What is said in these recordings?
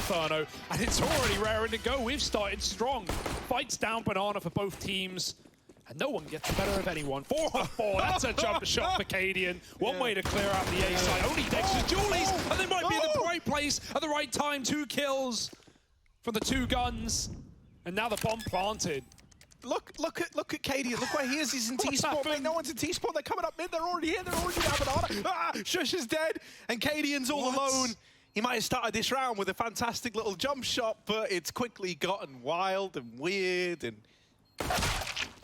Inferno, and it's already raring to go. We've started strong. Fights down Banana for both teams, and no one gets the better of anyone. 4-4, that's a jump shot for Cadian. One way to clear out the A side. Only Dexter's Julies, and they might be in the right place at the right time. 2 kills for the 2 guns, and now the bomb planted. Look at Cadian. Look where he is. He's in T-Sport. Mate, no one's in T-Sport. They're coming up mid. They're already here. They're already down Banana. Ah, Shush is dead, and Cadian's all alone. He might have started this round with a fantastic little jump shot, but it's quickly gotten wild and weird. And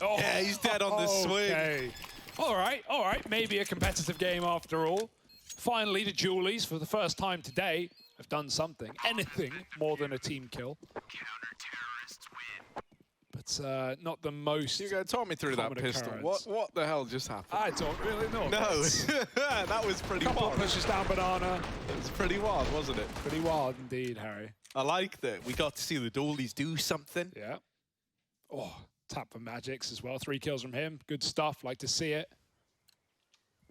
yeah, he's dead on the swing. All right. Maybe a competitive game after all. Finally, the Julies, for the first time today, have done something. Anything more than a team kill. But not the most. You go talk me through that pistol. What the hell just happened? I don't really know. No, that was pretty wild. Couple pushes down Banana. It was pretty wild, wasn't it? Pretty wild indeed, Harry. I like that. We got to see the Dualies do something. Yeah. Oh, tap for Magix as well. 3 kills from him. Good stuff. Like to see it.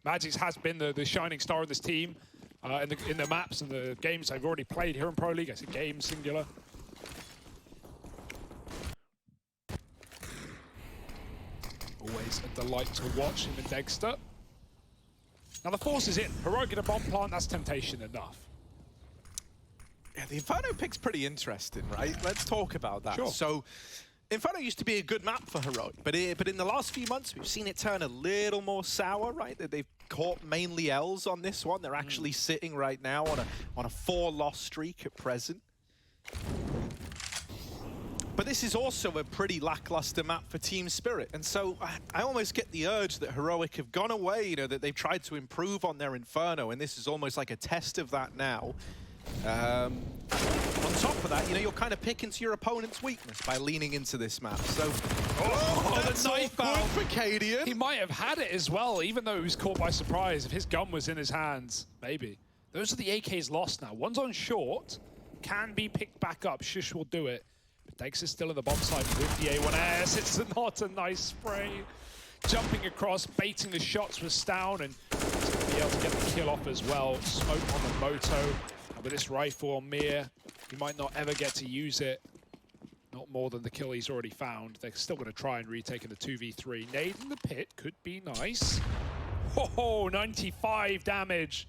Magix has been the shining star of this team in the maps and the games they've already played here in Pro League. I said game singular. Always a delight to watch him and Dexter. Now the force is in. Heroic in a bomb plant, that's temptation enough. Yeah, the Inferno pick's pretty interesting, right? Let's talk about that. Sure. So, Inferno used to be a good map for Heroic, but in the last few months, we've seen it turn a little more sour, right? They've caught mainly L's on this one. They're actually sitting right now on a 4-loss streak at present. But this is also a pretty lackluster map for Team Spirit. And so I almost get the urge that Heroic have gone away, you know, that they've tried to improve on their Inferno, and this is almost like a test of that now. On top of that, you know, you're kind of picking to your opponent's weakness by leaning into this map. So, that's the knife all good for Cadian. He might have had it as well, even though he was caught by surprise. If his gun was in his hands, maybe. Those are the AKs lost now. One's on short, can be picked back up. Shush will do it. Dex is still at the bomb side with the A1S. It's not a nice spray. Jumping across, baiting the shots with Stown, and he's going to be able to get the kill off as well. Smoke on the Moto. And with this rifle on Mir, he might not ever get to use it. Not more than the kill he's already found. They're still going to try and retake in the 2v3. Nade in the pit could be nice. Oh, 95 damage.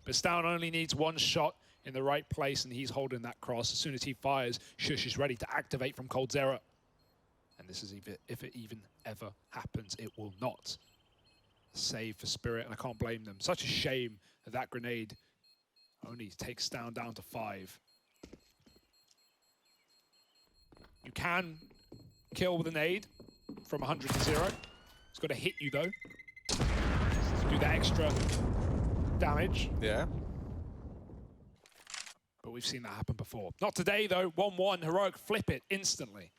But Stown only needs 1 shot in the right place, and he's holding that cross. As soon as he fires, Shush is ready to activate from Cold Zera. And this is if it even ever happens, it will not. Save for Spirit, and I can't blame them. Such a shame that that grenade only takes down to 5. You can kill with a nade from 100 to 0. It's got to hit you though. Do that extra damage. Yeah. But we've seen that happen before. Not today, though. 1-1, Heroic flip it instantly.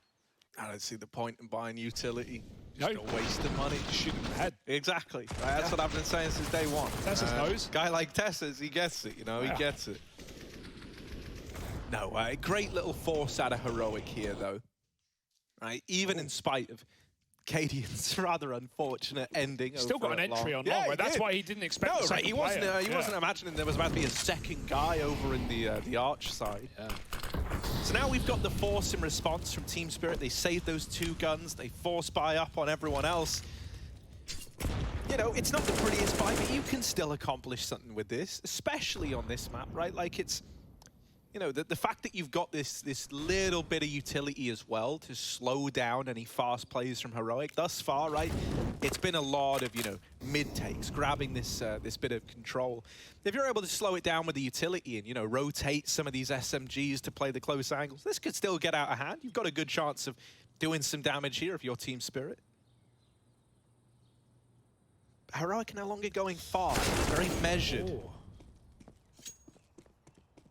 I don't see the point in buying utility. Just a waste of money. Shoot him in the head. Exactly. That's what I've been saying since day one. Tessa's knows. Guy like Tessa's, he gets it, you know, he gets it. No, great little force out of Heroic here, though. Right, even in spite of Cadian's rather unfortunate ending. Still got an entry on yeah, right? That's why he didn't expect the second he wasn't imagining there was about to be a second guy over in the arch side. Yeah. So now we've got the force in response from Team Spirit. They saved those 2 guns. They force buy up on everyone else. You know, it's not the prettiest buy, but you can still accomplish something with this, especially on this map, right? Like it's, you know, the fact that you've got this little bit of utility as well to slow down any fast plays from Heroic. Thus far, right, it's been a lot of, you know, mid-takes, grabbing this bit of control. If you're able to slow it down with the utility and, you know, rotate some of these SMGs to play the close angles, this could still get out of hand. You've got a good chance of doing some damage here if you're Team Spirit. Heroic no longer going fast, very measured. Ooh.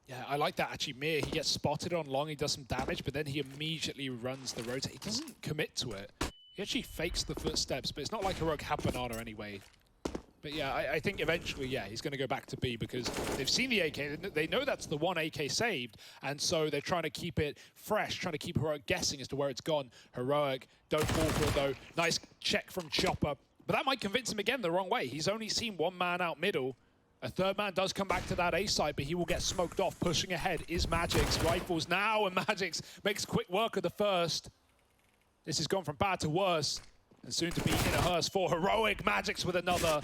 Yeah, I like that actually. Mir, he gets spotted on long, he does some damage, but then he immediately runs the rotate. He doesn't commit to it. He actually fakes the footsteps, but it's not like Heroic had Banana anyway. But yeah, I think eventually, yeah, he's going to go back to B because they've seen the AK. They know that's the 1 AK saved, and so they're trying to keep it fresh, trying to keep Heroic guessing as to where it's gone. Heroic, don't fall for it though. Nice check from Chopper. But that might convince him again the wrong way. He's only seen 1 man out middle A third man does come back to that A site, but he will get smoked off. Pushing ahead is Magic's. Rifles now, and Magic's makes quick work of the first. This has gone from bad to worse. And soon to be in a hearse for Heroic. Magic's with another.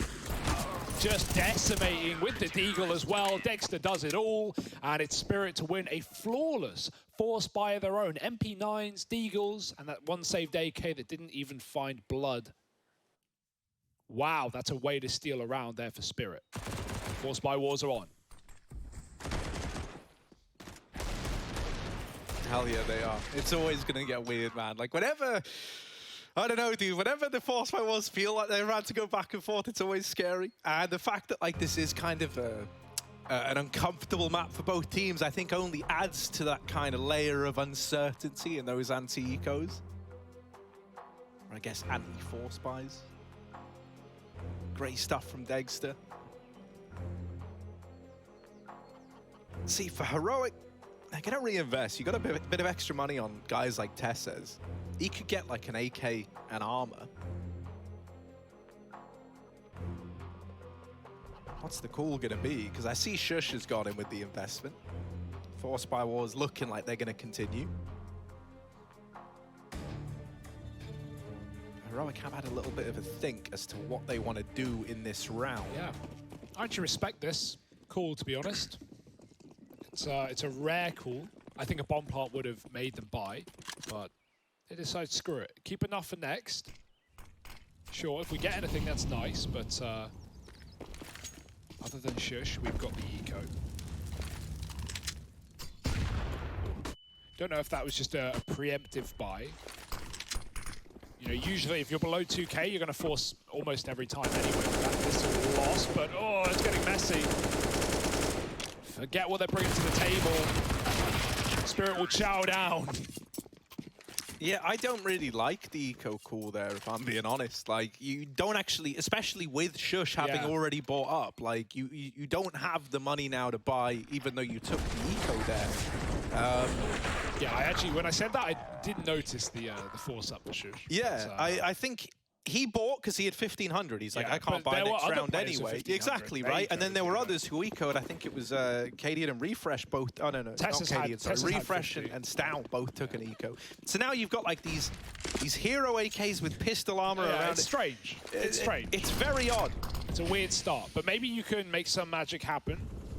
Just decimating with the Deagle as well. Dexter does it all, and it's Spirit to win a flawless force buy of their own. MP9s, Deagles, and that one saved AK that didn't even find blood. Wow, that's a way to steal around there for Spirit. Force buy wars are on. Hell yeah, they are. It's always going to get weird, man. Like, whenever... I don't know, dude. Whenever the force fight wars feel like they're about to go back and forth, it's always scary. And the fact that like this is kind of an uncomfortable map for both teams, I think only adds to that kind of layer of uncertainty in those anti-ecos. Or I guess anti-force buys. Great stuff from Dexter. See, for Heroic, they're going to reinvest. You got a bit of extra money on guys like Tess says. He could get like an AK and armor. What's the call gonna be? Because I see Shush has got him with the investment. Force buy wars looking like they're gonna continue. Heroic have had a little bit of a think as to what they want to do in this round. Yeah, I actually respect this call, to be honest. It's a rare call. I think a bomb plant would have made them buy, but they decide, screw it. Keep enough for next. Sure, if we get anything, that's nice, but other than Shush, we've got the eco. Don't know if that was just a preemptive buy. You know, usually if you're below 2K, you're going to force almost every time anyway. This is a loss, but oh, it's getting messy. Forget what they're bringing to the table. Spirit will chow down. Yeah, I don't really like the eco call there, if I'm being honest. Like, you don't actually, especially with Shush having already bought up, like, you don't have the money now to buy, even though you took the eco there. Yeah, I actually, when I said that, I did notice the force up for Shush. Yeah, so, I think he bought because he had 1,500. He's like, I can't buy next round anyway. Exactly, right? And then there were others who ecoed. I think it was Cadian and Refresh both. Oh, no, not Cadian. Sorry, Refresh and Stout both took an eco. So now you've got like these hero AKs with pistol armor around. It's strange. It's strange. It's very odd. It's a weird start, but maybe you can make some magic happen.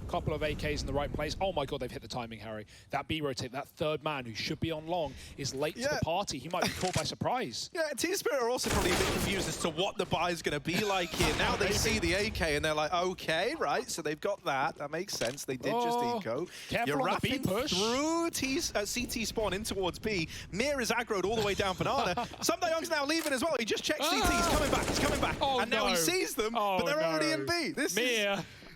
Couple of AKs in the right place. Oh my god, they've hit the timing, Harry. That B rotate, that third man who should be on long is late to the party. He might be caught by surprise. Yeah, Team Spirit are also probably a bit confused as to what the buy is going to be like here. Now they see the AK and they're like, okay, right, so they've got that. That makes sense. They did just eco. You're wrapping through CT spawn in towards B. Mir is aggroed all the way down Banana. Somdayoung's now leaving as well. He just checked CT. He's coming back. He's coming back. And now he sees them, but they're already in B.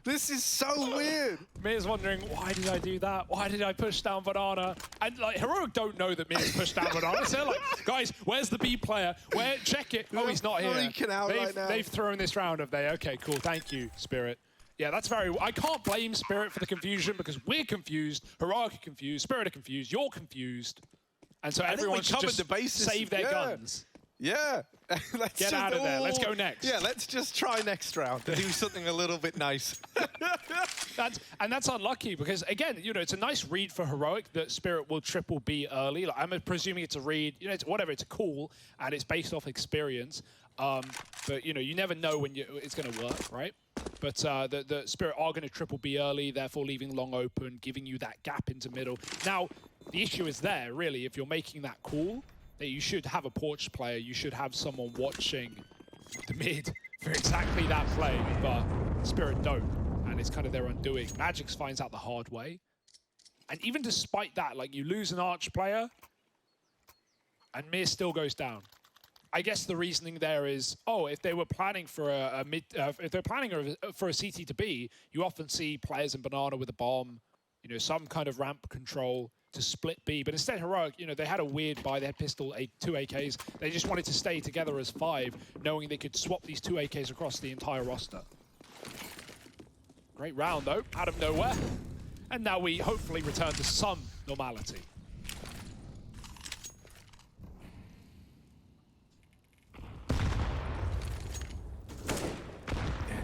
This is so weird. Mir's wondering, why did I do that? Why did I push down Banana? And like, Heroic don't know that Mir's pushed down Banana. So they're like, guys, where's the B player? Where? Check it. Oh, he's not here. They've thrown this round, have they? Okay, cool. Thank you, Spirit. Yeah, that's very... I can't blame Spirit for the confusion because we're confused, Heroic are confused, Spirit are confused, you're confused. And so everyone should just save their guns. Yeah. Let's get out of there. Let's go next. Yeah, let's just try next round to do something a little bit nice. That's unlucky because, again, you know, it's a nice read for Heroic that Spirit will triple B early. Like, I'm presuming it's a read. You know, it's whatever. It's a call, and it's based off experience. But, you know, you never know when it's going to work, right? But the Spirit are going to triple B early, therefore leaving long open, giving you that gap into middle. Now, the issue is there, really, if you're making that call, that you should have a porch player, you should have someone watching the mid for exactly that play, but Spirit don't, and it's kind of their undoing. Magix finds out the hard way, and even despite that, like, you lose an arch player, and Mir still goes down. I guess the reasoning there is, oh, if they were planning for if they're planning for a CT to B, you often see players in Banana with a bomb, you know, some kind of ramp control to split B, but instead Heroic, you know, they had a weird buy. They had pistol, 2 AKs. They just wanted to stay together as 5, knowing they could swap these 2 AKs across the entire roster. Great round, though, out of nowhere. And now we hopefully return to some normality.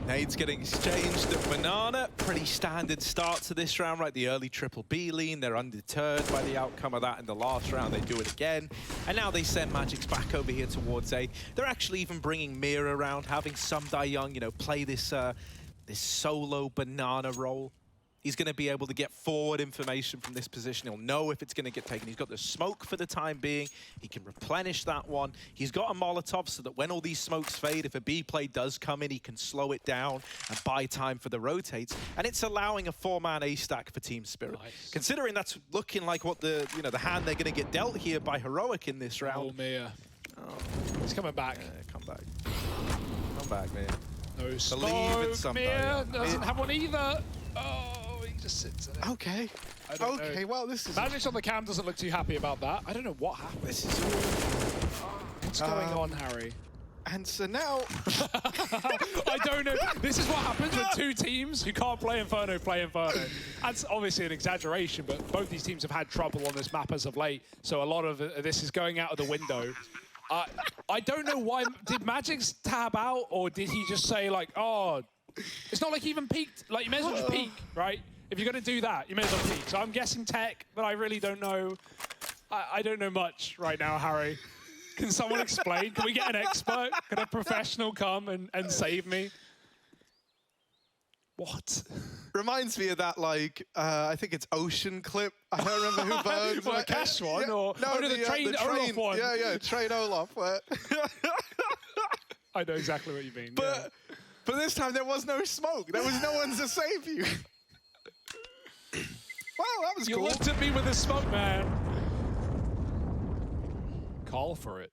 Nades getting exchanged at Banana. Pretty standard start to this round, right? The early triple B lean. They're undeterred by the outcome of that. In the last round, they do it again. And now they send Magic's back over here towards A. They're actually even bringing Mira around, having Sumdai Young, you know, play this, this solo Banana role. He's going to be able to get forward information from this position. He'll know if it's going to get taken. He's got the smoke for the time being. He can replenish that one. He's got a Molotov so that when all these smokes fade, if a B play does come in, he can slow it down and buy time for the rotates. And it's allowing a 4-man A stack for Team Spirit. Nice. Considering that's looking like what the, you know, the hand they're going to get dealt here by Heroic in this round. Oh, Mia. Oh. He's coming back. Yeah, come back. Come back, man. No smoke. Mia doesn't have one either. Oh. Just sits in it. Okay. Okay, well, this is... Magic on the cam doesn't look too happy about that. I don't know what happened. This is... What's going on, Harry? And so now... I don't know. This is what happens when two teams who can't play Inferno play Inferno. That's obviously an exaggeration, but both these teams have had trouble on this map as of late, so a lot of this is going out of the window. I don't know why. Did Magic's tab out, or did he just say, like, oh... It's not like he even peeked. Like, you may as well just peek, right? If you're going to do that, you may as well peek. So I'm guessing tech, but I really don't know. I don't know much right now, Harry. Can someone explain? Can we get an expert? Can a professional come and save me? What? Reminds me of that, like, I think it's Ocean clip. I don't remember who burns. What, a Cash one? Yeah, or no, the train Olaf one. Yeah, Train Olaf. I know exactly what you mean. But this time there was no smoke. There was no one to save you. Wow, that was cool. You looked at me with the smoke, man. Call for it.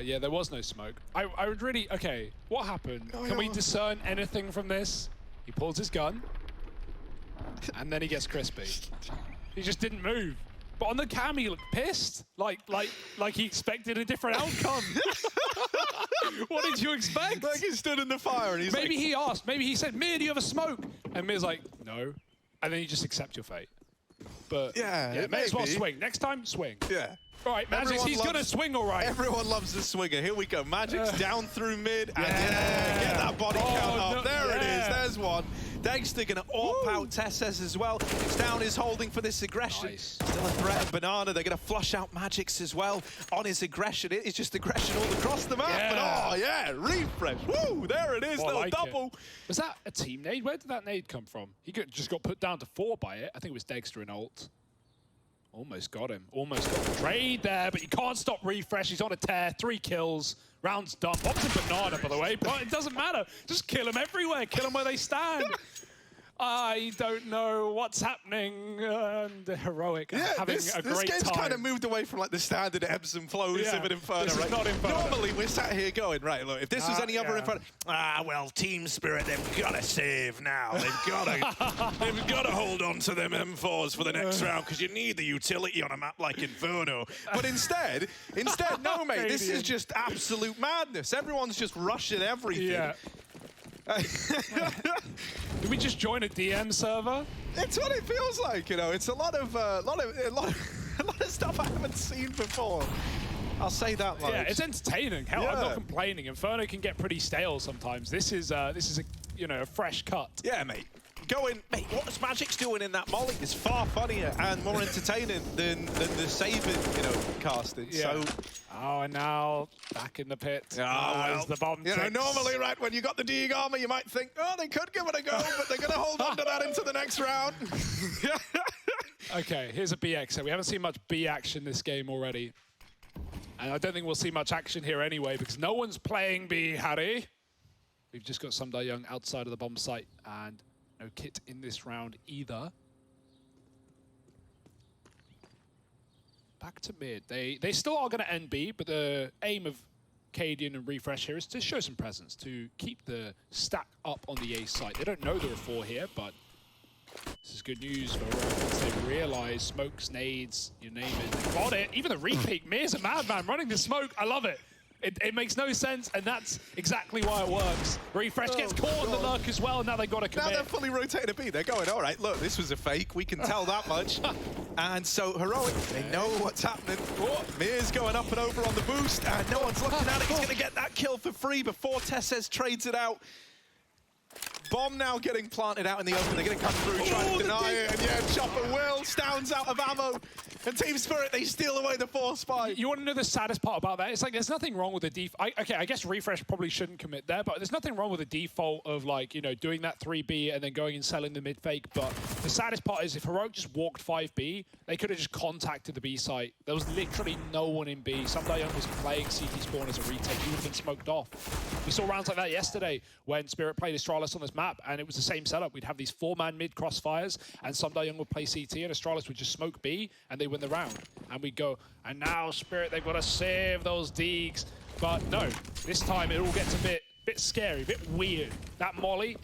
Yeah, there was no smoke. I would really... Okay, what happened? Can we discern anything from this? He pulls his gun, and then he gets crispy. He just didn't move. But on the cam, he looked pissed. Like he expected a different outcome. What did you expect? Like he stood in the fire and he's maybe he asked. Maybe he said, Mir, do you have a smoke? And Mir's like, no. And then you just accept your fate. But yeah, may as well swing. Next time, swing. Yeah. All right, Magic, he's going to swing all right. Everyone loves the swinger. Here we go. Magic's down through mid. And get that body count up. There it is. There's one. Dexter going to AWP out Tesses as well. It's down his holding for this aggression. Nice. Still a threat of Banana. They're going to flush out Magic's as well on his aggression. It is just aggression all across the map. Yeah. But refresh. Woo, there it is. More little like double. Was that a team nade? Where did that nade come from? He just got put down to 4 by it. I think it was Dexter in ult. Almost got him. Almost got the trade there, but you can't stop refresh. He's on a tear. 3 kills. Round's done. Bob's a Banana, by the way, but it doesn't matter. Just kill them everywhere. Kill them where they stand. I don't know what's happening. And Heroic having a great time. This game's kind of moved away from like the standard ebbs and flows of an Inferno. This is not Inferno. Normally we're sat here going, right, look, if this was any other Inferno, well, Team Spirit, they've got to save now. They've got to hold on to them M4s for the next round because you need the utility on a map like Inferno. But instead, no, mate, this is just absolute madness. Everyone's just rushing everything. Yeah. Did we just join a DM server? It's what it feels like, you know. It's a lot of stuff I haven't seen before. I'll say that much. Yeah, it's entertaining. Hell, I'm not complaining. Inferno can get pretty stale sometimes. This is a a fresh cut. Yeah, mate. Mate, what Magic's doing in that molly is far funnier and more entertaining than the saving, casting. Yeah. So. Oh, and now back in the pit. Well, the bomb. Normally, right, when you got the Deeg armor, you might think, oh, they could give it a go, but they're going to hold on to that into the next round. Okay, here's a B exit. We haven't seen much B action this game already. And I don't think we'll see much action here anyway, because no one's playing B, Harry. We've just got Sumdai Young outside of the bomb site, and no kit in this round either. Back to mid. They still are going to end B, but the aim of Cadian and Refresh here is to show some presence, to keep the stack up on the A site. They don't know there are 4 here, but this is good news for once they realize smokes, nades, you name it. They got it. Even the repeat. Mir's a madman running the smoke. I love it. It makes no sense, and that's exactly why it works. Refresh gets caught on the lurk as well, and now they've got to commit. Now they're fully rotating a B. They're going, all right, look, this was a fake. We can tell that much. And so Heroic, they know what's happening. Oh, Mir's going up and over on the boost, and no one's looking at it. He's going to get that kill for free before Tessez trades it out. Bomb now getting planted out in the open. They're going to come through, trying to deny it. And yeah, Chopper will. Stoun's out of ammo. And Team Spirit, they steal away the force spike. You want to know the saddest part about that? It's like there's nothing wrong with the default. Okay, I guess Refresh probably shouldn't commit there, but there's nothing wrong with the default of like, you know, doing that 3B and then going and selling the mid fake. But the saddest part is if Heroic just walked 5B, they could have just contacted the B site. There was literally no one in B. Sundayoung was playing CT spawn as a retake. He would have been smoked off. We saw rounds like that yesterday when Spirit played Astralis on this map, and it was the same setup. We'd have these 4-man mid crossfires, and Sundayoung would play CT, and Astralis would just smoke B, and they win the round. And we go, and now Spirit, they've got to save those Deegs. But no, this time it all gets a bit scary, a bit weird. That Molly,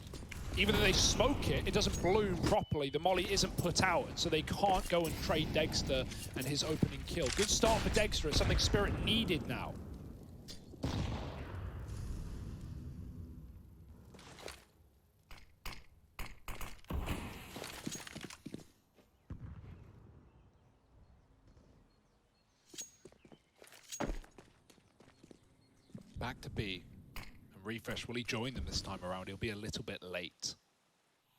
even though they smoke it, it doesn't bloom properly. The Molly isn't put out, so they can't go and trade Dexter and his opening kill. Good start for Dexter. It's something Spirit needed now. Back to B. And Refresh, will he join them this time around? He'll be a little bit late.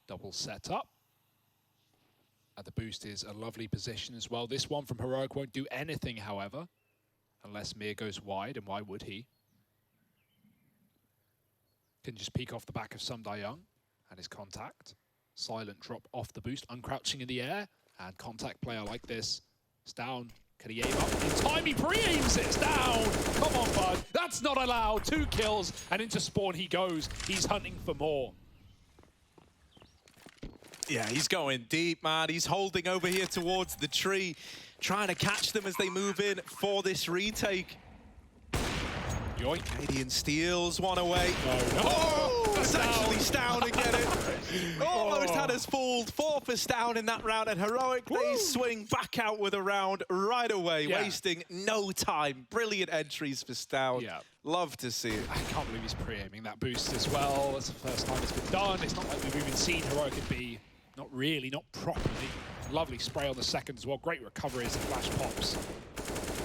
Double set up. And the boost is a lovely position as well. This one from Heroic won't do anything, however, unless Mir goes wide, and why would he? Can just peek off the back of Sundayoung and his contact. Silent drop off the boost, uncrouching in the air, and contact player like this. It's down. Can he aim up in time? He pre-aims it. It's down. Come on, bud. That's not allowed. 2 kills, and into spawn he goes. He's hunting for more. Yeah, he's going deep, man. He's holding over here towards the tree, trying to catch them as they move in for this retake. Yoink. Canadian steals one away. No. Oh, it's actually Stown again. Almost had us fooled. 4 for Stown in that round, and Heroic, they swing back out with a round right away, wasting no time. Brilliant entries for Stown. Yeah. Love to see it. I can't believe he's pre-aiming that boost as well. That's the first time it's been done. It's not like we've even seen Heroic at B. Not really, not properly. Lovely spray on the second as well. Great recovery as the flash pops.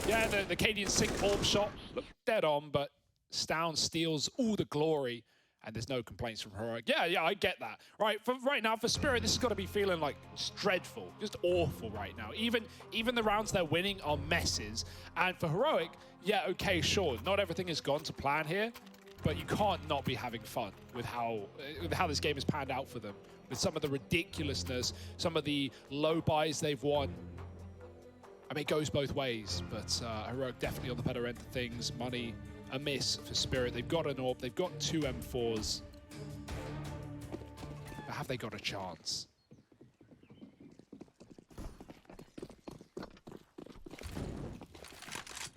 Yeah, the Cadian sync orb shot looked dead on, but Stown steals all the glory, and there's no complaints from Heroic. Yeah, I get that. Right now, for Spirit, this has got to be feeling like just dreadful, just awful right now. Even the rounds they're winning are messes. And for Heroic, yeah, okay, sure, not everything has gone to plan here, but you can't not be having fun with how this game has panned out for them, with some of the ridiculousness, some of the low buys they've won. I mean, it goes both ways, but Heroic definitely on the better end of things. Money a miss for Spirit. They've got an AWP, they've got 2 M4s. But have they got a chance?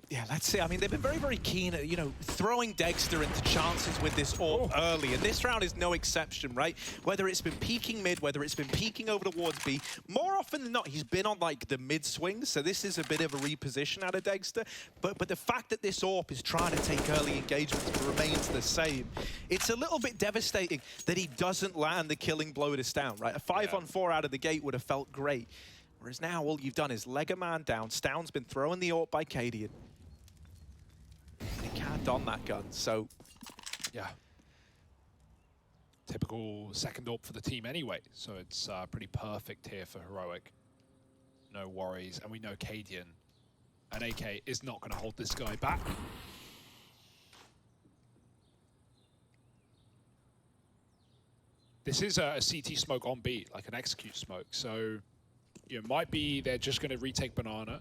Yeah, let's see. I mean, they've been very, very keen at, you know, throwing Dexter into chances with this AWP early. And this round is no exception, right? Whether it's been peeking mid, whether it's been peeking over towards B, more often than not, he's been on, like, the mid swing. So this is a bit of a reposition out of Dexter. But the fact that this AWP is trying to take early engagements remains the same. It's a little bit devastating that he doesn't land the killing blow to Stown, right? A 5-on-4 out of the gate would have felt great. Whereas now all you've done is leg a man down. Stown's been throwing the AWP by Cadian. And he can't don that gun, so... Yeah. Typical second AWP for the team anyway, so it's pretty perfect here for Heroic. No worries, and we know Cadian and AK is not going to hold this guy back. This is a CT smoke on B, like an execute smoke, so you know, might be they're just going to retake Banana.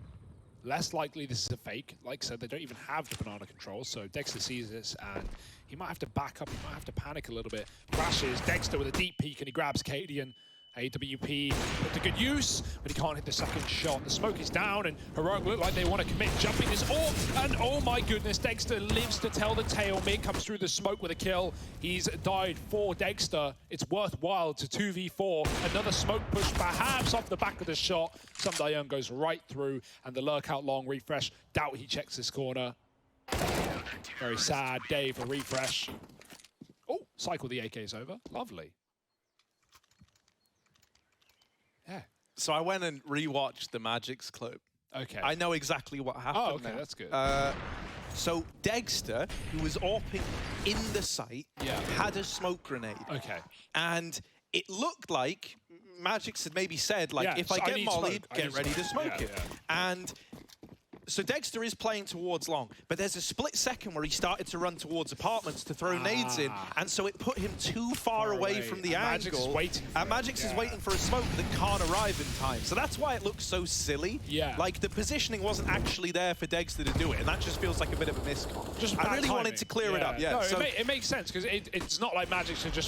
Less likely this is a fake. Like I said, they don't even have the Banana control, so Dexter sees this, and he might have to back up, he might have to panic a little bit. Flashes, Dexter with a deep peek, and he grabs Cadian. AWP put to good use, but he can't hit the second shot. The smoke is down, and Heroic look like they want to commit, jumping this AWP, and oh my goodness, Dexter lives to tell the tale. Mir comes through the smoke with a kill. He's died for Dexter. It's worthwhile to 2v4. Another smoke push, perhaps off the back of the shot. Sundayoung goes right through, and the lurk out long. Refresh, doubt he checks this corner. Very sad day for Refresh. Oh, cycle the AKs over. Lovely. Yeah. So I went and rewatched the Magic's clip. Okay. I know exactly what happened. Oh, okay, now. that's good. So Dexter, who was AWPing in the site, had a smoke grenade. Okay. And it looked like Magic's had maybe said, like, if I so get mollied, get ready to smoke it. Yeah. And so Dexter is playing towards long, but there's a split second where he started to run towards apartments to throw nades in, and so it put him too far away from the angle. Magic's waiting for Magic's is waiting for a smoke that can't arrive in time. So that's why it looks so silly. Yeah. Like, the positioning wasn't actually there for Dexter to do it, and that just feels like a bit of a miscom. Just I really wanted to clear it up. Yeah. No, So, it makes sense, because it's not like Magic should just...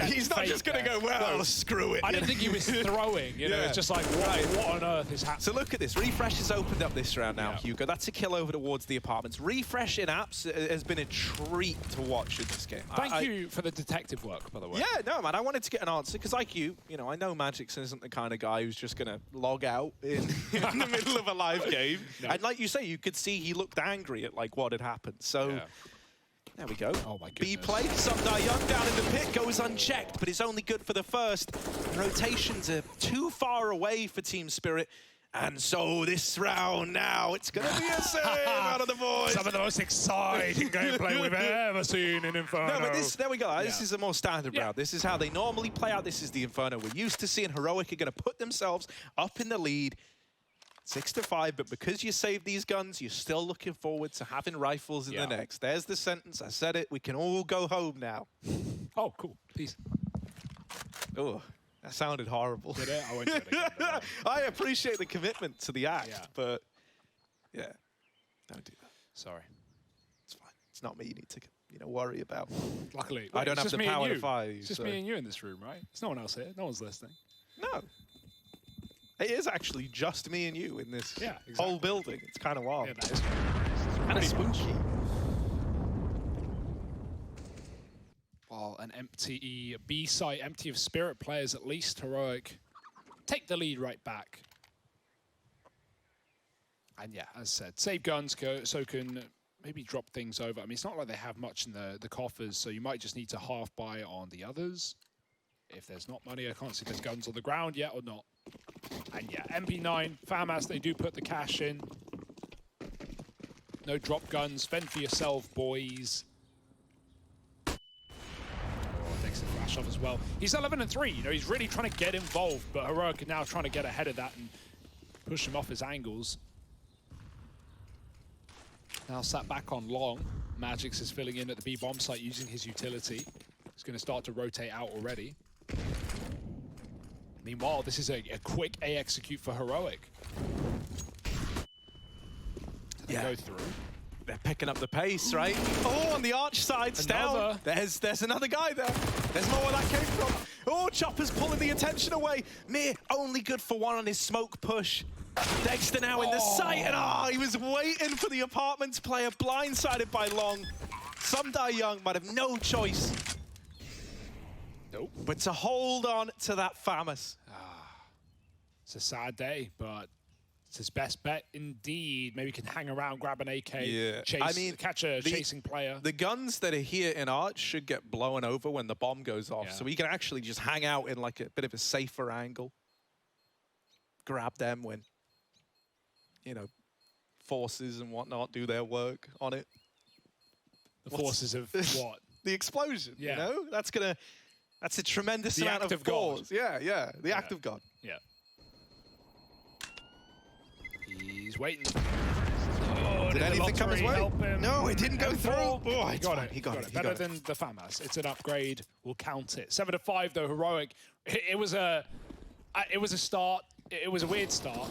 he's not just going to go, well, screw it. I didn't think he was throwing, you know, it's just like, what on earth is happening? So look at this. Refresh has opened up this round now, Hugo. That's a kill over towards the apartments. Refresh in apps has been a treat to watch in this game. Thank you for the detective work, by the way. Yeah, no, man. I wanted to get an answer because, like you know, I know Magix isn't the kind of guy who's just going to log out in the middle of a live game. No. And like you say, you could see he looked angry at, like, what had happened. So... There we go. Oh my goodness. B play. Sundar Young down in the pit goes unchecked, but it's only good for the first. Rotations are too far away for Team Spirit. And so this round now, it's going to be a save out of the boys. Some of the most exciting gameplay we've ever seen in Inferno. No, but there we go. This is a more standard round. This is how they normally play out. This is the Inferno we're used to seeing. Heroic are going to put themselves up in the lead. 6-5, but because you saved these guns, you're still looking forward to having rifles in the next. There's the sentence. I said it. We can all go home now. Oh, cool. Peace. Oh, that sounded horrible. Did it? I won't do it again. I appreciate the commitment to the act, but yeah, don't do that. Sorry. It's fine. It's not me you need to worry about. Luckily. I don't have the power to fire you. It's just me and you in this room, right? There's no one else here. No one's listening. No. It is actually just me and you in this whole building. It's kind of wild. Yeah, that is and it's spooky. Well, an empty B site, empty of Spirit players at least. Heroic take the lead right back. And yeah, as I said, save guns so can maybe drop things over. I mean, it's not like they have much in the coffers, so you might just need to half buy on the others. If there's not money, I can't see if there's guns on the ground yet or not. And yeah, MP9, FAMAS, they do put the cash in. No drop guns, fend for yourself, boys. Oh, Dexter flash off as well. He's 11-3, you know, he's really trying to get involved, but Heroic are now trying to get ahead of that and push him off his angles. Now sat back on long. Magix is filling in at the B bomb site using his utility. He's going to start to rotate out already. Meanwhile, this is a quick A execute for Heroic. They go through. They're picking up the pace, right? Oh, on the arch side, it's down. There's another guy there. There's more where that came from. Oh, Chopper's pulling the attention away. Mir only good for one on his smoke push. Dexter now in the sight, and he was waiting for the apartments player, blindsided by Long. Sundar Young might have no choice. Nope. But to hold on to that FAMAS. It's a sad day, but it's his best bet indeed. Maybe he can hang around, grab an AK, catch a chasing player. The guns that are here in Arch should get blown over when the bomb goes off, so he can actually just hang out in like a bit of a safer angle. Grab them when, you know, forces and whatnot do their work on it. The forces of what? The explosion, you know? That's a tremendous amount of force. Yeah, the act of God. Yeah. He's waiting. Did anything come his way? No, it didn't go through. Oh, he got it. He got it. Better than the FAMAS. It's an upgrade. We'll count it. 7-5 though. Heroic. It was a start. It was a weird start.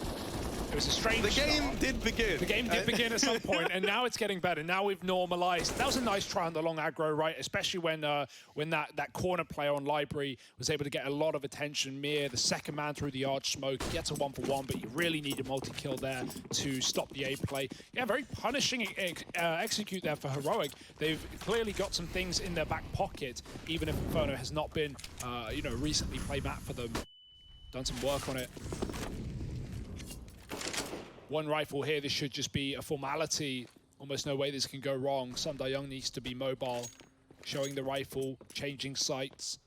It was a strange start. The game did begin. The game did begin at some point, and now it's getting better. Now we've normalized. That was a nice try on the long aggro, right? Especially when that corner player on Library was able to get a lot of attention. Mir, the second man through the arch smoke, gets a 1-for-1, but you really need a multi-kill there to stop the A play. Yeah, very punishing execute there for Heroic. They've clearly got some things in their back pocket, even if Inferno has not been, recently play map for them. Done some work on it. One rifle here, this should just be a formality Almost no way this can go wrong. Young needs to be mobile, showing the rifle, changing sights,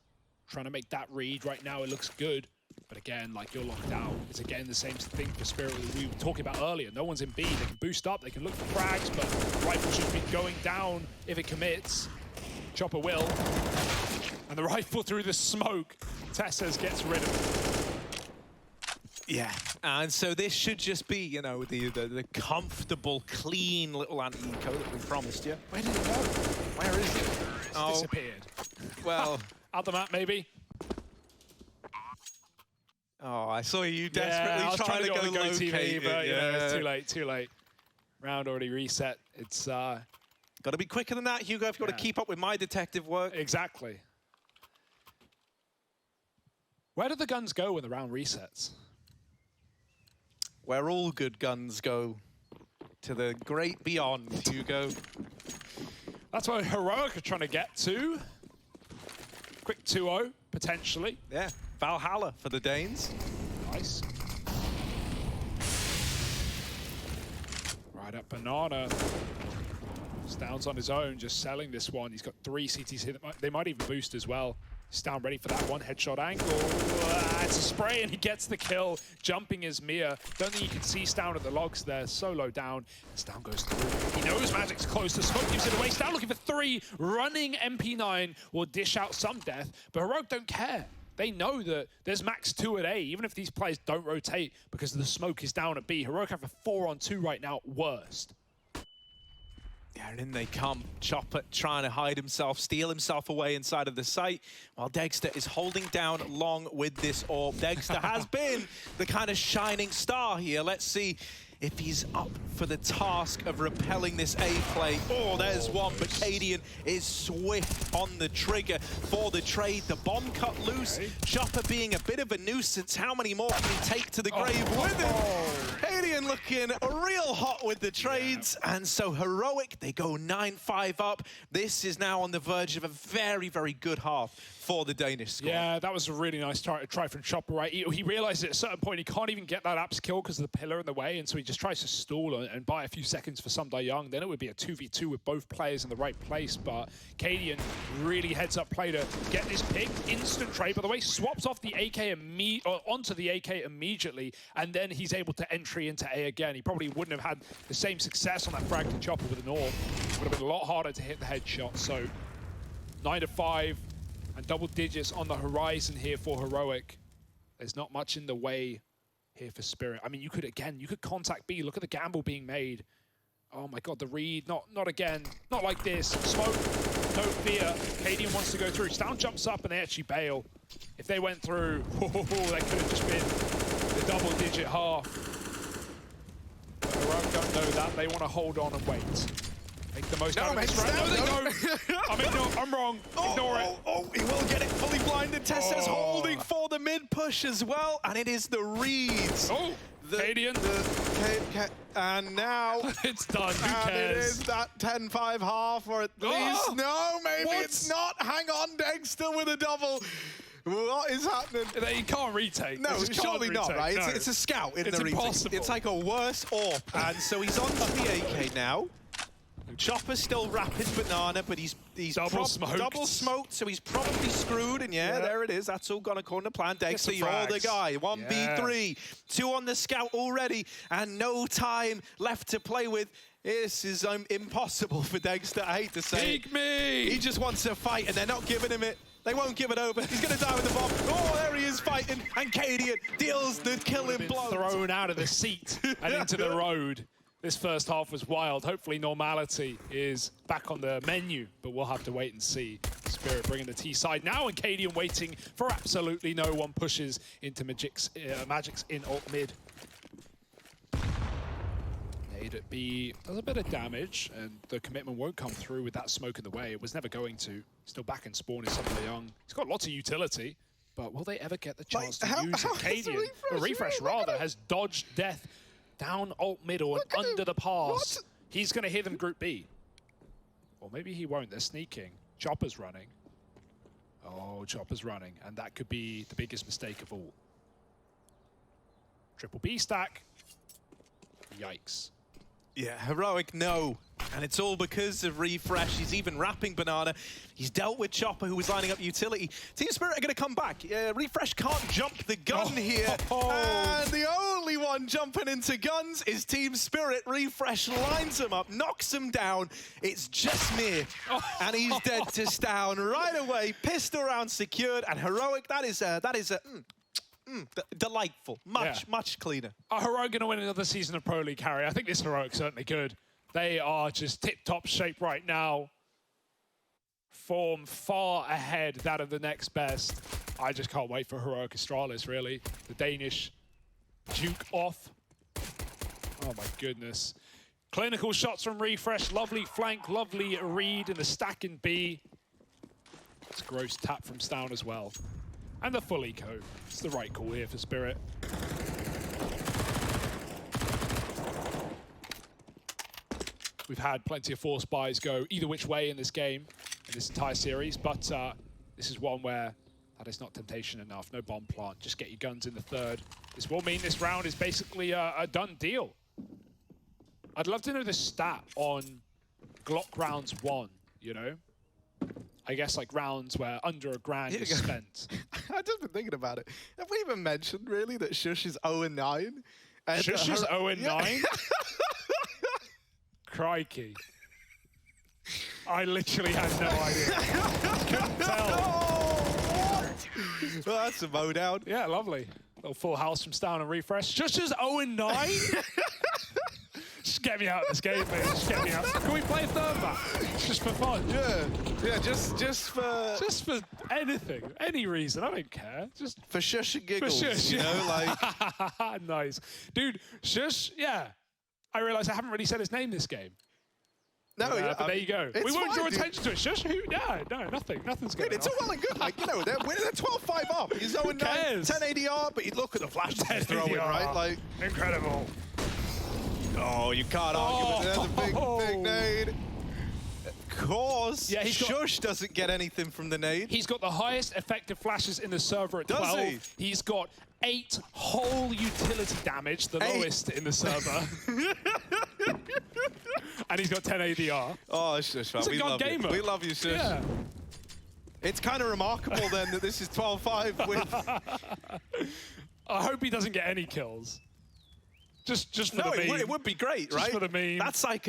trying to make that read. Right now it looks good, but again, like, you're locked out. It's again the same thing for Spirit that we were talking about earlier. No one's in B. They can boost up, they can look for frags, but the rifle should be going down if it commits. Chopper will. And the rifle through the smoke, Tessers gets rid of it. Yeah, and so this should just be, you know, the comfortable, clean little anti-eco that we promised you. Where did it go? Where is it? It's disappeared. Well, Out the map, maybe. Oh, I saw you desperately I was trying to go TV, locate but it, you know, it's too late, too late. Round already reset. It's got to be quicker than that, Hugo. I've got to keep up with my detective work. Exactly. Where do the guns go when the round resets? Where all good guns go, to the great beyond, Hugo. That's what Heroic are trying to get to. Quick 2-0, potentially. Yeah, Valhalla for the Danes. Nice. Right up Banana. Stoun's on his own, just selling this one. He's got 3 CTs here. They might even boost as well. Stoun ready for that one. Headshot angle. It's a spray and he gets the kill. Jumping is Mia. Don't think you can see Stoun at the logs there. So low down. Stoun goes through. He knows Magic's close. The smoke gives it away. Stoun looking for 3. Running MP9 will dish out some death. But Heroic don't care. They know that there's max 2 at A, even if these players don't rotate because the smoke is down at B. Heroic have a 4-on-2 right now at worst. Yeah, and in they come. Chopper trying to hide himself, steal himself away inside of the site, while Dexter is holding down long with this orb. Dexter has been the kind of shining star here. Let's see if he's up for the task of repelling this A play. Oh, there's one, but Cadian is swift on the trigger for the trade. The bomb cut loose. Chopper being a bit of a nuisance. How many more can he take to the grave with him? Cadian looking real hot with the trades. And so Heroic, they go 9-5 up. This is now on the verge of a very, very good half for the Danish squad. Yeah, that was a really nice try from Chopper, right? He realized at a certain point he can't even get that apps kill because of the pillar in the way, and so he just tries to stall and buy a few seconds for Young. Then it would be a 2v2 with both players in the right place, but Cadian really heads up play to get this pick. Instant trade, by the way, swaps off the AK onto the AK immediately, and then he's able to entry into A again. He probably wouldn't have had the same success on that frag to Chopper with an AWP. It would have been a lot harder to hit the headshot, so 9-5. And double digits on the horizon here for Heroic. There's not much in the way here for Spirit. I mean, you could contact B. Look at the gamble being made. Oh my God, the read, not again. Not like this. Smoke, no fear. Cadian wants to go through. Stoun jumps up and they actually bail. If they went through, that could have just been the double digit half. But Heroic don't know that. They want to hold on and wait. Make the most out of this round. No, they don't. I'm wrong. Ignore it. Oh, he will get it fully blinded. Tessa's holding for the mid push as well, and it is the reads. Oh, Cadian. And now it's done. Who cares? It is that 10-5 half, or at least no, maybe it's not. Hang on, Dexter with a double. What is happening? You can't retake. No, surely not, right? No. It's a scout in the retake. Impossible. It's like a worse AWP. And so he's on to the AK now. Chopper's still rapid Banana, but he's double smoked, so he's probably screwed. And yeah, there it is. That's all gone according to plan. Dexter, you're the guy. 1v3, 2 on the scout already, and no time left to play with. This is impossible for Dexter. I hate to say Take me! He just wants to fight, and they're not giving him it. They won't give it over. He's going to die with the bomb. Oh, there he is fighting, and Cadian deals the killing blow. Thrown out of the seat and into the road. This first half was wild. Hopefully normality is back on the menu, but we'll have to wait and see. Spirit bringing the T side now, and Cadian waiting for absolutely no one. Pushes into Magic's in alt mid. Nade at B does a bit of damage, and the commitment won't come through with that smoke in the way. It was never going to. Still back in spawn is Young. He's got lots of utility, but will they ever get the chance to use it? Cadian, a refresh rather, has dodged death down alt middle and under the pass. He's going to hear them group B. Or maybe he won't. They're sneaking. Chopper's running. Oh, Chopper's running. And that could be the biggest mistake of all. Triple B stack. Yikes. Yeah, Heroic know And it's all because of Refresh. He's even wrapping Banana. He's dealt with Chopper, who was lining up utility. Team Spirit are going to come back. Refresh can't jump the gun here. And the only one jumping into guns is Team Spirit. Refresh lines him up, knocks him down. It's just me. And he's dead to down right away. Pistol round secured. And Heroic, that is a delightful. Much cleaner. Are Heroic going to win another season of Pro League, Harry? I think this Heroic certainly could. They are just tip-top shape right now. Form far ahead that of the next best. I just can't wait for Heroic Astralis, really. The Danish Duke off. Oh my goodness. Clinical shots from Refresh. Lovely flank, lovely read in the stack in B. It's a gross tap from Stown as well. And the full eco. It's the right call here for Spirit. We've had plenty of force buys go either which way in this game, in this entire series, but this is one where that is not temptation enough. No bomb plant, just get your guns in the third. This will mean this round is basically a done deal. I'd love to know the stat on Glock rounds won, you know? I guess like rounds where under a grand is spent. I've just been thinking about it. Have we even mentioned really that Shush is 0-9? Shush is 0-9? Crikey. I literally had no idea. Couldn't tell. Well, that's a mow down. Yeah, lovely. Little full house from Stown and Refresh. Just as 0-9? Just get me out of this game, mate. Just get me out. Can we play a third map? Just for fun. Yeah, just for anything. Any reason. I don't care. Just for shush and giggles. For shush, you know, like nice. Dude, Shush, yeah. I realise I haven't really said his name this game. No, but there you go. We won't draw attention to it. Shush, who? Yeah, no, nothing's going on. It's all well and good. Like, you know, they're 12-5 up. He's 0-9, 10 ADR, but you look at the flash he's throwing, right? Like, incredible. Oh, you can't argue with it. There's a big nade. Of course, yeah, Shush doesn't get anything from the nade. He's got the highest effective flashes in the server at 12. Does he? He's got 8 whole utility damage, the lowest in the server. And he's got 10 ADR. Oh, Shush, man. We love you. We love you, Shush. Yeah. It's kind of remarkable then that this is 12-5 with... I hope he doesn't get any kills. Just for the meme. It would be great, right? Just for the meme. That's like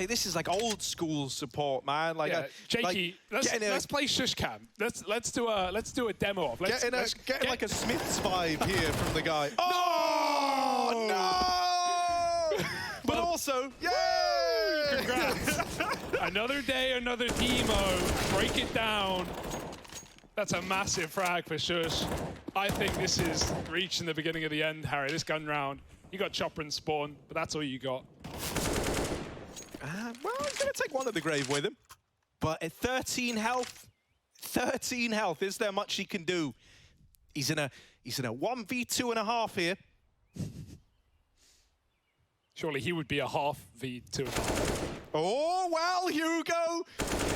this is like old school support, man. Like, yeah, Jakey, let's play Shush Cam. Let's do a demo of. Get like a Smiths vibe here from the guy. Oh no! But also, yay! Congrats! Another day, another demo. Break it down. That's a massive frag for Shush. I think this is reaching the beginning of the end, Harry. This gun round. You got Chopper and Spawn, but that's all you got. Well, he's going to take one of the grave with him. But at 13 health, is there much he can do? He's in a 1v2.5 here. Surely he would be a half v2.5. Oh, well, Hugo.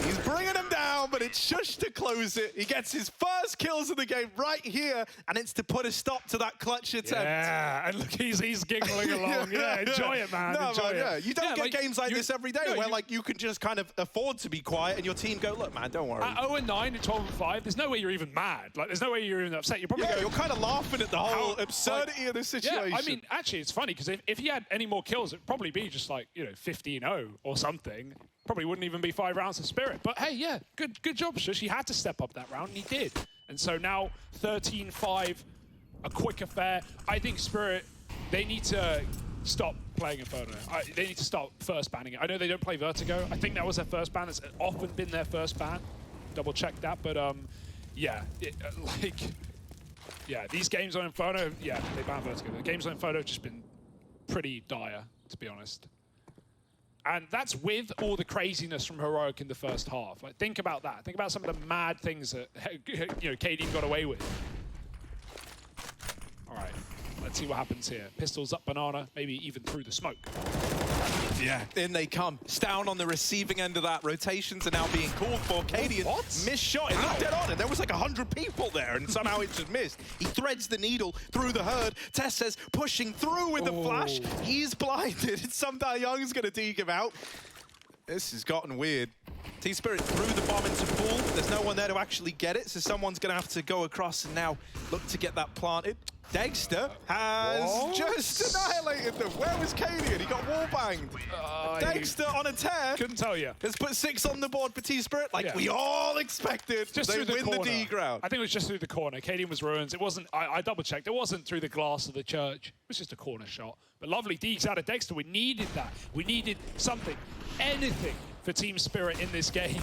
He's bringing him down, but it's Shush to close it. He gets his first kills of the game right here, and it's to put a stop to that clutch attempt. Yeah, and look, he's giggling along. Yeah, enjoy it, man. Enjoy it. Yeah. You don't get games like this every day where like you can just kind of afford to be quiet and your team go, look, man, don't worry. At 0-9 and 12-5, there's no way you're even mad. Like, there's no way you're even upset. You're probably you're kind of laughing at the whole absurdity of this situation. Yeah, I mean, actually, it's funny because if he had any more kills, it'd probably be just like, 15-0 or something. Probably wouldn't even be 5 rounds of Spirit. But hey, yeah, good job, Shush. He had to step up that round, and he did. And so now 13-5, a quick affair. I think Spirit, they need to stop playing Inferno. They need to start first banning it. I know they don't play Vertigo. I think that was their first ban. It's often been their first ban. Double check that. But these games on Inferno, they ban Vertigo. The games on Inferno have just been pretty dire, to be honest. And that's with all the craziness from Heroic in the first half. Like, think about that. Think about some of the mad things that KD got away with. All right, let's see what happens here. Pistols up Banana, maybe even through the smoke. Yeah, in they come. Stown on the receiving end of that. Rotations are now being called for. KD missed shot. It looked dead on, and there was like 100 people there, and somehow it just missed. He threads the needle through the herd. Tess says pushing through with the flash. He's blinded. Sometime Young's going to deke him out. This has gotten weird. Team Spirit threw the bomb into pool. There's no one there to actually get it, so someone's going to have to go across and now look to get that planted. Dexter has just annihilated them. Where was Cadian? He got wallbanged. Dexter on a tear. Couldn't tell you. Has put 6 on the board for Team Spirit, like Yeah. we all expected. Just they through the win corner. the D ground. I think it was just through the corner. Cadian was ruins. It wasn't, I double-checked, it wasn't through the glass of the church. It was just a corner shot. But lovely Deeks out of Dexter. We needed that. We needed something, anything for Team Spirit in this game.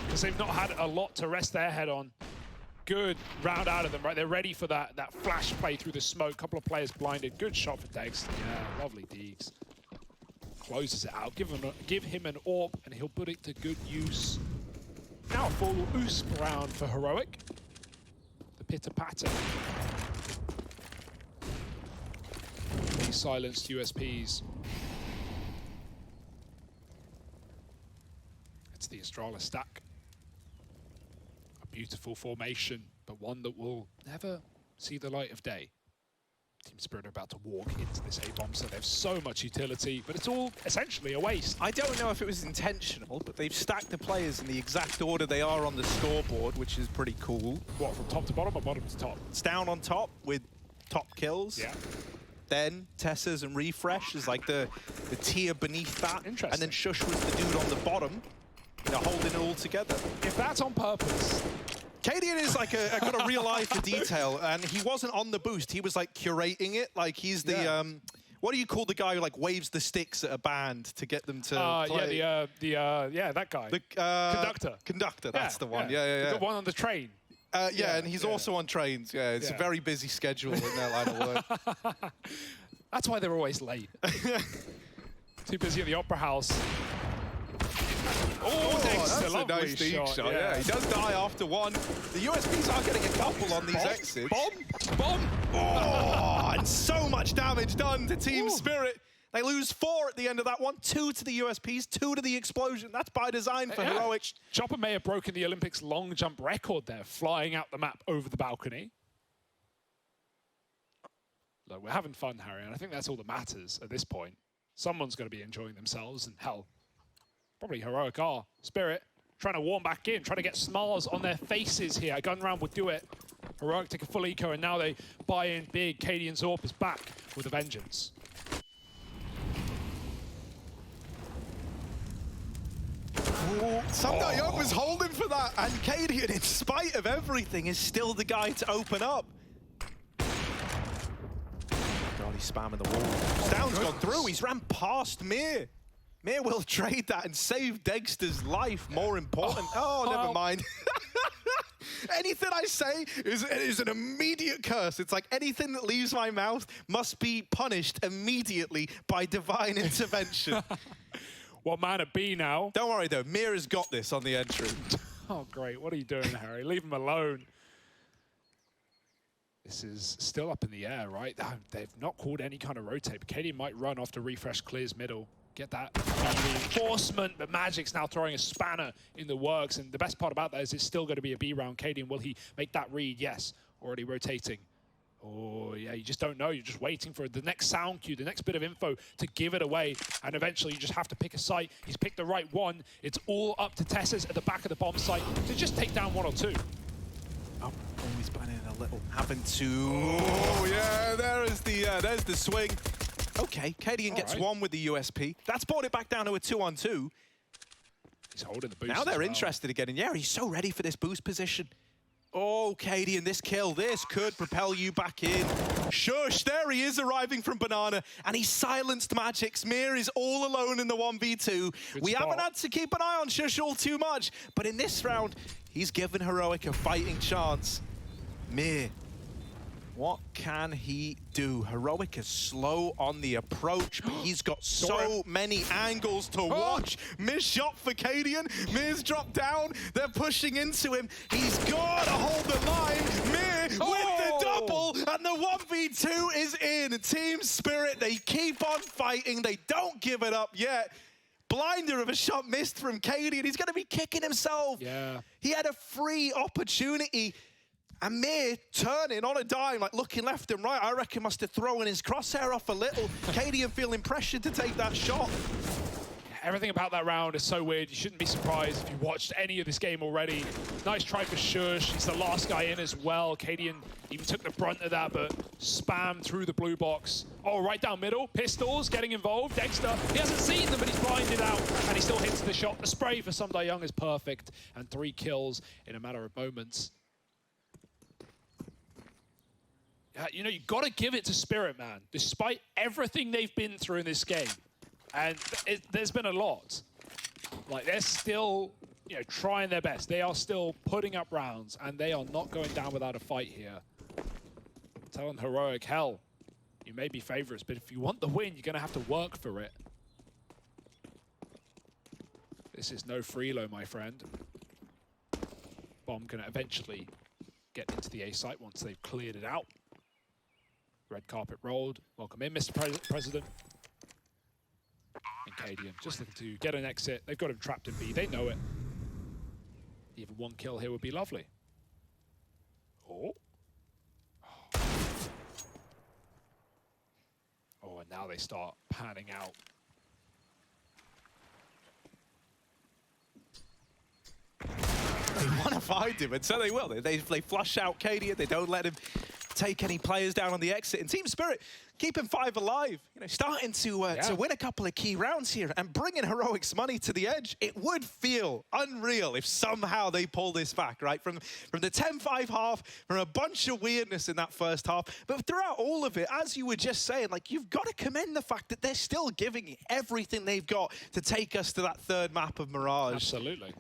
Because they've not had a lot to rest their head on. Good round out of them, right? They're ready for that flash play through the smoke. Couple of players blinded. Good shot for Dexter. Yeah, lovely Deeks. Closes it out. Give him an AWP, and he'll put it to good use. Now a full USP round for Heroic. The pitter-patter. He silenced USPs. It's the Astralis stack. A beautiful formation, but one that will never see the light of day. Team Spirit are about to walk into this A-bomb, so they have so much utility, but it's all essentially a waste. I don't know if it was intentional, but they've stacked the players in the exact order they are on the scoreboard, which is pretty cool. What, from top to bottom or bottom to top? It's down on top with top kills. Yeah. Then Tessers and Refresh is like the tier beneath that. Interesting. And then Shush was the dude on the bottom, you know, holding it all together. If that's on purpose. Cadian is like got a real eye for detail, and he wasn't on the boost. He was like curating it. Like he's the what do you call the guy who like waves the sticks at a band to get them to play? Yeah, that guy. The Conductor. Conductor, that's the one. Yeah. The one on the train. And he's also on trains. Yeah, it's a very busy schedule in their line of work. That's why they're always late. Too busy at the Opera House. Oh, that's a nice deep shot. Yeah, he does die after one. The USPs are getting a couple on these exits. Bomb! Oh, and so much damage done to Team Spirit. They lose 4 at the end of that one. 2 to the USPs, 2 to the explosion. That's by design for Heroic. Chopper may have broken the Olympics long jump record there, flying out the map over the balcony. Look, we're having fun, Harry, and I think that's all that matters at this point. Someone's going to be enjoying themselves, and hell, probably Heroic are. Spirit trying to warm back in, trying to get smiles on their faces here. A gun round would do it. Heroic take a full eco, and now they buy in big. Cadian Zorp is back with a vengeance. Young was holding for that, and Cadian, in spite of everything, is still the guy to open up. God, he's spamming the wall. Down's gone through. He's ran past Mir. Mir will trade that and save Dexter's life. More important. Oh, never mind. Anything I say is an immediate curse. It's like anything that leaves my mouth must be punished immediately by divine intervention. What man at B now? Don't worry though, Mir has got this on the entry. Oh great, what are you doing, Harry? Leave him alone. This is still up in the air, right? They've not called any kind of rotate, but Cadian might run after Refresh clears middle. Get that reinforcement, but Magic's now throwing a spanner in the works, and the best part about that is it's still going to be a B round. Cadian, will he make that read? Yes, already rotating. Oh, yeah, you just don't know. You're just waiting for the next sound cue, the next bit of info to give it away, and eventually you just have to pick a site. He's picked the right one. It's all up to Tessers at the back of the bomb site to just take down 1 or 2. Oh, always planning a little. Having to... Oh, yeah, there's the swing. Okay, Cadian gets one with the USP. That's brought it back down to a 2-on-2. He's holding the boost. Now they're interested again, and yeah, he's so ready for this boost position. Oh, Cadian, this kill, this could propel you back in. Shush, there he is arriving from Banana, and he silenced Magic's. Mir is all alone in the 1v2. We haven't had to keep an eye on Shush all too much, but in this round, he's given Heroic a fighting chance. Mir, what can he do? Heroic is slow on the approach, but he's got so many angles to watch. Missed shot for Cadian. Mir's dropped down. They're pushing into him. He's got to hold the line. Mir with the double, and the 1v2 is in. Team Spirit, they keep on fighting. They don't give it up yet. Blinder of a shot missed from Cadian. He's going to be kicking himself. Yeah. He had a free opportunity. And Mir turning on a dime, like looking left and right, I reckon must have thrown his crosshair off a little. Cadian feeling pressured to take that shot. Everything about that round is so weird. You shouldn't be surprised if you watched any of this game already. Nice try for Shush. He's the last guy in as well. Cadian even took the brunt of that, but spam through the blue box. Oh, right down middle. Pistols getting involved. Dexter, he hasn't seen them, but he's blinded out, and he still hits the shot. The spray for Sumdai Young is perfect, and 3 kills in a matter of moments. You know, you got to give it to Spirit, man. Despite everything they've been through in this game, and there's been a lot. Like, they're still, you know, trying their best. They are still putting up rounds, and they are not going down without a fight here. I'm telling Heroic, hell, you may be favorites, but if you want the win, you're going to have to work for it. This is no freelo, my friend. Bomb going to eventually get into the A site once they've cleared it out. Red carpet rolled. Welcome in, Mr. President. And Cadian just looking to get an exit. They've got him trapped in B. They know it. Even 1 kill here would be lovely. Oh. Oh, and now they start panning out. They want to find him, and so they will. They flush out Cadian. They don't let him take any players down on the exit. And Team Spirit keeping 5 alive. You know, starting to win a couple of key rounds here and bringing Heroic's money to the edge. It would feel unreal if somehow they pull this back, right? From the 10-5 half, from a bunch of weirdness in that first half. But throughout all of it, as you were just saying, like, you've got to commend the fact that they're still giving everything they've got to take us to that 3rd map of Mirage. Absolutely.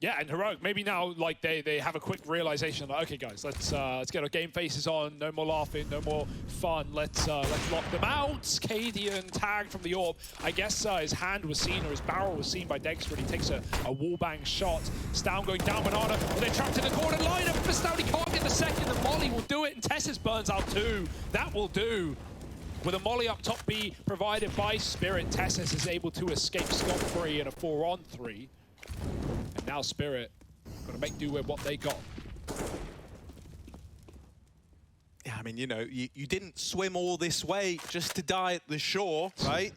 Yeah, and Heroic, maybe now, like, they have a quick realization, like, okay, guys, let's get our game faces on. No more laughing, no more fun. Let's lock them out. Cadian tagged from the orb. I guess his hand was seen, or his barrel was seen by Dexter, and he takes a wallbang shot. Stown going down Banana, but they're trapped in the corner line. And for Stown, he can't get the second. The Molly will do it, and Tessus burns out too. That will do. With a Molly up top B provided by Spirit, Tessus is able to escape scot-free in a 4-on-3. And now Spirit got to make do with what they got. Yeah, I mean, you know, you didn't swim all this way just to die at the shore, right?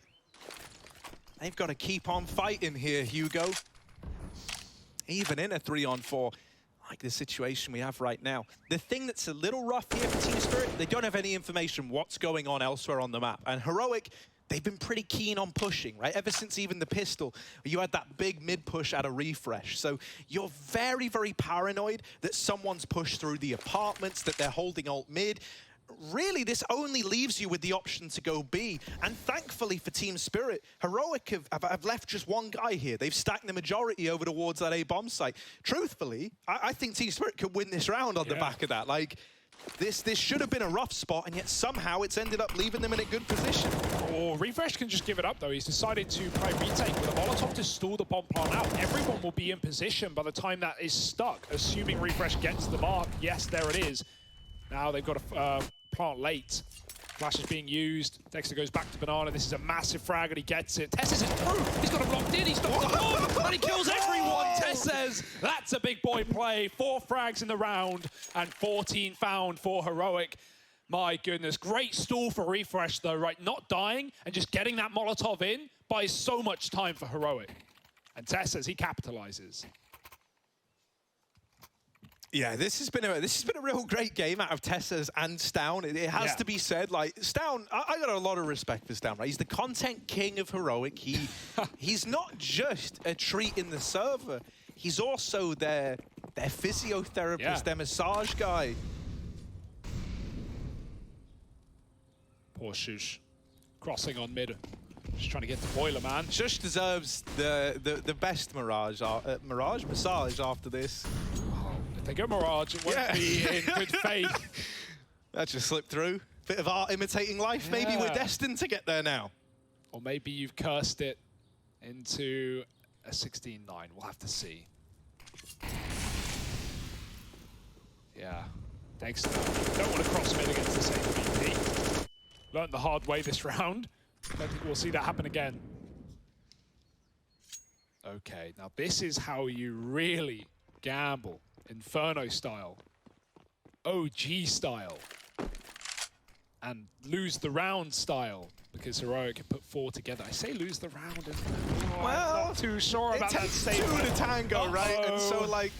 They've got to keep on fighting here, Hugo. Even in a 3-on-4, like the situation we have right now. The thing that's a little rough here for Team Spirit, they don't have any information what's going on elsewhere on the map. And Heroic, they've been pretty keen on pushing, right? Ever since even the pistol, you had that big mid-push at a refresh. So you're very, very paranoid that someone's pushed through the apartments, that they're holding alt mid. Really, this only leaves you with the option to go B. And thankfully for Team Spirit, Heroic have left just 1 guy here. They've stacked the majority over towards that A bomb site. Truthfully, I think Team Spirit could win this round on the back of that. Like, this should have been a rough spot, and yet somehow it's ended up leaving them in a good position. Oh, Refresh can just give it up, though. He's decided to play retake with a Molotov to stall the bomb plant out. Everyone will be in position by the time that is stuck, assuming Refresh gets the mark. Yes, there it is. Now they've got a plant late. Flash is being used. Dexter goes back to Banana. This is a massive frag, and he gets it. Tessus is through. He's got him locked in. He's stopped the bomb, and he kills everyone. Tess says, that's a big boy play. 4 frags in the round, and 14 found for Heroic. My goodness. Great stall for Refresh, though, right? Not dying and just getting that Molotov in buys so much time for Heroic. And Tess says he capitalizes. Yeah, this has been a real great game out of Tessus and Stown. It has to be said. Like, Stown, I got a lot of respect for Stown, right? He's the content king of Heroic. He's not just a treat in the server. He's also their physiotherapist, their massage guy. Poor Shush. Crossing on mid. Just trying to get the boiler, man. Shush deserves the best massage after this. If they go Mirage, it won't be in good faith. That just slipped through. Bit of art imitating life. Maybe we're destined to get there now. Or maybe you've cursed it into a 16-9. We'll have to see. Yeah. Thanks. Don't want to cross mid against the same VP. Learned the hard way this round. Don't think we'll see that happen again. Okay, now this is how you really gamble. Inferno style. OG style. And lose the round style. because Heroic can put 4 together. I say lose the round, and Well, I'm not too sure it about that takes statement. 2 to tango, right? And so, Uh-oh. like,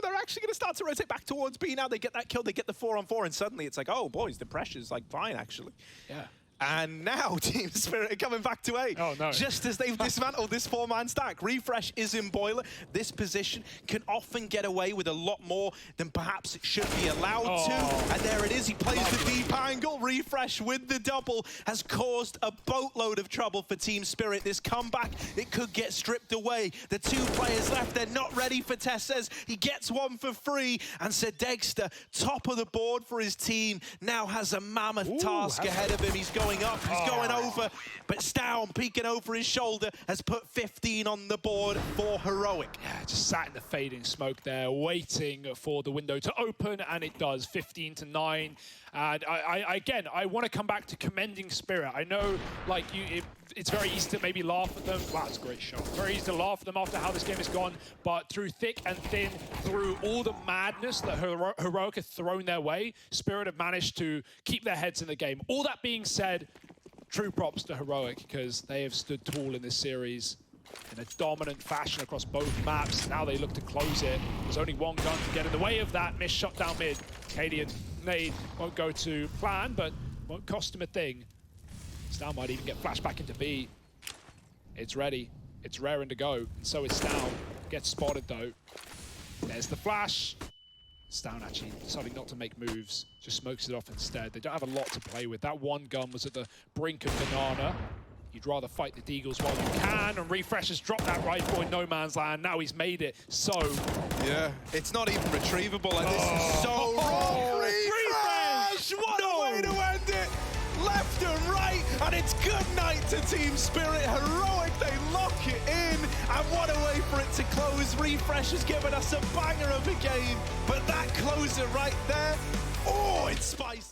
they're actually going to start to rotate back towards B now. They get that kill, they get the 4-on-4, and suddenly it's like, oh, boys, the pressure's, like, fine, actually. Yeah. And now Team Spirit are coming back to A. Oh, no. Just as they've dismantled this 4-man stack. Refresh is in boiler. This position can often get away with a lot more than perhaps it should be allowed to. And there it is. He plays the deep angle. Refresh with the double has caused a boatload of trouble for Team Spirit. This comeback, it could get stripped away. The 2 players left, they're not ready for Tessez. He gets 1 for free. And Sir Dexter, top of the board for his team, now has a mammoth task ahead of him. He's going up, he's going over, but Stown peeking over his shoulder has put 15 on the board for Heroic. Yeah, just sat in the fading smoke there, waiting for the window to open, and it does, 15-9. And I want to come back to commending Spirit. I know, like, it's very easy to maybe laugh at them. Wow, that's a great shot. Very easy to laugh at them after how this game has gone, but through thick and thin, through all the madness that Heroic have thrown their way, Spirit have managed to keep their heads in the game. All that being said, true props to Heroic, because they have stood tall in this series in a dominant fashion across both maps. Now they look to close it. There's only 1 gun to get in the way of that. Missed shot down mid. Cadian nade won't go to plan, but won't cost him a thing. Stown might even get flashed back into B. It's ready. It's raring to go. And so is Stown. Gets spotted though. There's the flash. Stown actually deciding not to make moves. Just smokes it off instead. They don't have a lot to play with. That 1 gun was at the brink of banana. You'd rather fight the Deagles while you can, and Refresh has dropped that rifle in no man's land. Now he's made it, so... Yeah, it's not even retrievable, and this is so wrong. Refresh! What a way to end it! Left and right, and it's good night to Team Spirit. Heroic, they lock it in, and what a way for it to close. Refresh has given us a banger of a game, but that closer right there, oh, it's spicy.